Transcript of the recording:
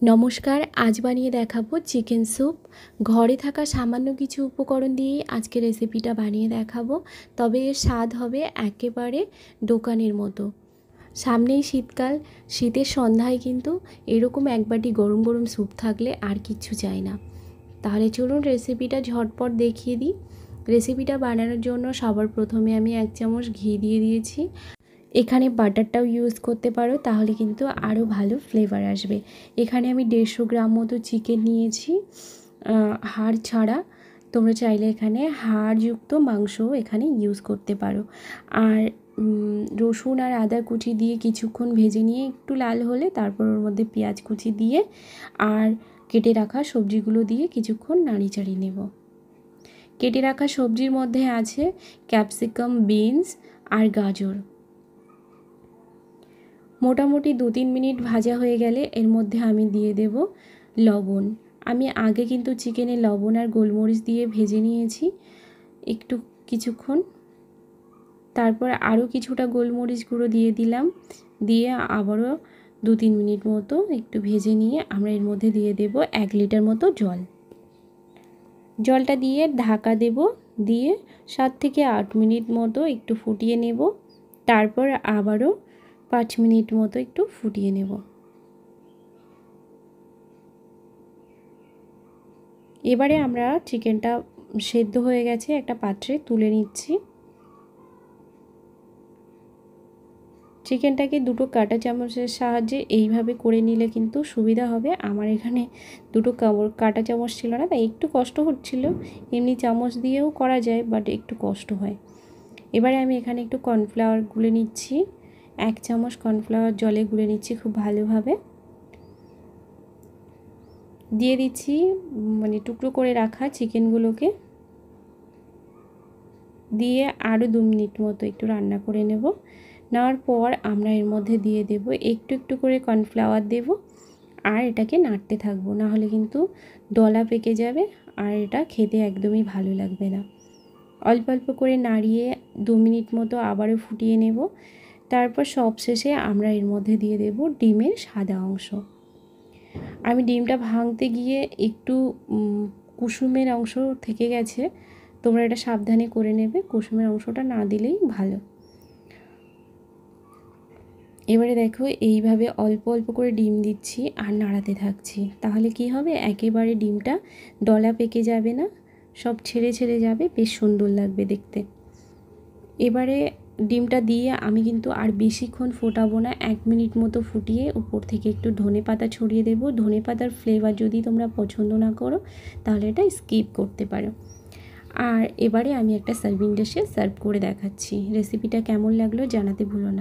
নমস্কার, আজ বানিয়ে দেখাবো চিকেন স্যুপ। ঘরে থাকা সামান্য কিছু উপকরণ দিয়েই আজকে রেসিপিটা বানিয়ে দেখাবো। তবে এর স্বাদ হবে একেবারে দোকানের মতো। সামনেই শীতকাল, শীতের সন্ধ্যায় কিন্তু এরকম এক বাটি গরম গরম স্যুপ থাকলে আর কিচ্ছু চাই না। তাহলে চলুন রেসিপিটা ঝটপট দেখিয়ে দিই। রেসিপিটা বানানোর জন্য সবার প্রথমে আমি 1 চামচ ঘি দিয়ে দিয়েছি। এখানে বাটারটাও ইউজ করতে পারো, তাহলে কিন্তু আরও ভালো ফ্লেভার আসবে। এখানে আমি 150 গ্রাম মতো চিকেন নিয়েছি, হাড় ছাড়া। তোমরা চাইলে এখানে হাড়যুক্ত মাংসও এখানে ইউজ করতে পারো। আর রসুন আর আদা কুচি দিয়ে কিছুক্ষণ ভেজে নিয়ে একটু লাল হলে তারপর ওর মধ্যে পেঁয়াজ কুচি দিয়ে আর কেটে রাখা সবজিগুলো দিয়ে কিছুক্ষণ নাড়িচাড়ি নেব। কেটে রাখা সবজির মধ্যে আছে ক্যাপসিকাম, বিনস আর গাজর। মোটামুটি 2-3 মিনিট ভাজা হয়ে গেলে এর মধ্যে আমি দিয়ে দেব লবণ। আমি আগে কিন্তু চিকেনে লবণ আর গোলমরিচ দিয়ে ভেজে নিয়েছি একটু কিছুক্ষণ। তারপর আরও কিছুটা গোলমরিচ গুঁড়ো দিয়ে দিলাম, দিয়ে আবারও 2-3 মিনিট মতো একটু ভেজে নিয়ে আমরা এর মধ্যে দিয়ে দেব 1 লিটার মতো জল। জলটা দিয়ে ঢাকা দেব, দিয়ে 7 থেকে 8 মিনিট মতো একটু ফুটিয়ে নেব। তারপর আবারও 5 মিনিট মতো একটু ফুটিয়ে নেব। এবারে আমরা চিকেনটা সেদ্ধ হয়ে গেছে একটা পাত্রে তুলে নিচ্ছি। চিকেনটাকে দুটো কাঁটা চামচের সাহায্যে এইভাবে করে নিলে কিন্তু সুবিধা হবে। আমার এখানে দুটো কাঁটা চামচ ছিল না, তাই একটু কষ্ট হচ্ছিল। এমনি চামচ দিয়েও করা যায়, বাট একটু কষ্ট হয়। এবারে আমি এখানে একটু কর্নফ্লাওয়ার গুলে নিচ্ছি। 1 চামচ কর্নফ্লাওয়ার জলে গুলে নিচ্ছি খুব ভালোভাবে। দিয়ে দিচ্ছি টুকরো করে রাখা চিকেনগুলোকে, দিয়ে আরও 2 মিনিট মতো একটু রান্না করে নেব। নেওয়ার পর আমরা এর মধ্যে দিয়ে দেব একটু একটু করে কর্নফ্লাওয়ার দেব, আর এটাকে নাড়তে থাকবো, না হলে কিন্তু দলা পেকে যাবে আর এটা খেতে একদমই ভালো লাগবে না। অল্প অল্প করে নাড়িয়ে 2 মিনিট মতো আবারও ফুটিয়ে নেব। তারপর সবশেষে আমরা এর মধ্যে দিয়ে দেব ডিমের সাদা অংশ। আমি ডিমটা ভাঙতে গিয়ে একটু কুসুমের অংশ থেকে গেছে, তোমরা এটা সাবধানে করে নেবে, কুসুমের অংশটা না দিলেই ভালো। এবারে দেখো এইভাবে অল্প অল্প করে ডিম দিচ্ছি আর নাড়াতে থাকছি, তাহলে কি হবে একেবারে ডিমটা দলা পেকে যাবে না, সব ছেড়ে ছেড়ে যাবে, বেশ সুন্দর লাগবে দেখতে। এবারে ডিমটা দিয়ে আমি কিন্তু আর বেশিক্ষণ ফোটাবো না, 1 মিনিট মতো ফুটিয়ে উপর থেকে একটু ধনেপাতা ছড়িয়ে দেবো। ধনেপাতার ফ্লেভার যদি তোমরা পছন্দ না করো তাহলে এটা স্কিপ করতে পারো। আর এবারে আমি একটা সার্ভিং ডিশে সার্ভ করে দেখাচ্ছি। রেসিপিটা কেমন লাগলো জানাতে ভুলো না।